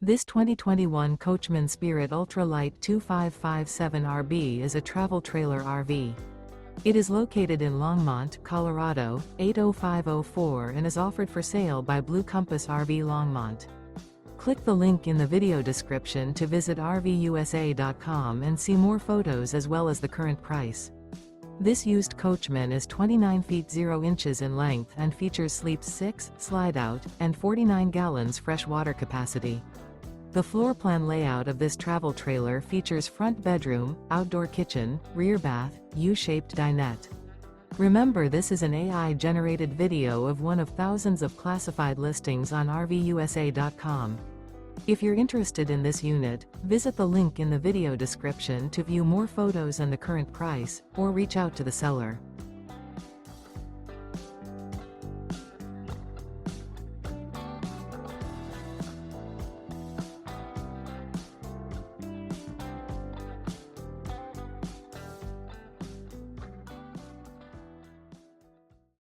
This 2021 Coachmen Spirit Ultra Lite 2557RB is a travel trailer RV. It is located in Longmont, Colorado, 80504 and is offered for sale by Blue Compass RV Longmont. Click the link in the video description to visit RVUSA.com and see more photos as well as the current price. This used Coachmen is 29 feet 0 inches in length and features sleeps 6, slide-out, and 49 gallons fresh water capacity. The floor plan layout of this travel trailer features front bedroom, outdoor kitchen, rear bath, U-shaped dinette. Remember, this is an AI-generated video of one of thousands of classified listings on RVUSA.com. If you're interested in this unit, visit the link in the video description to view more photos and the current price, or reach out to the seller.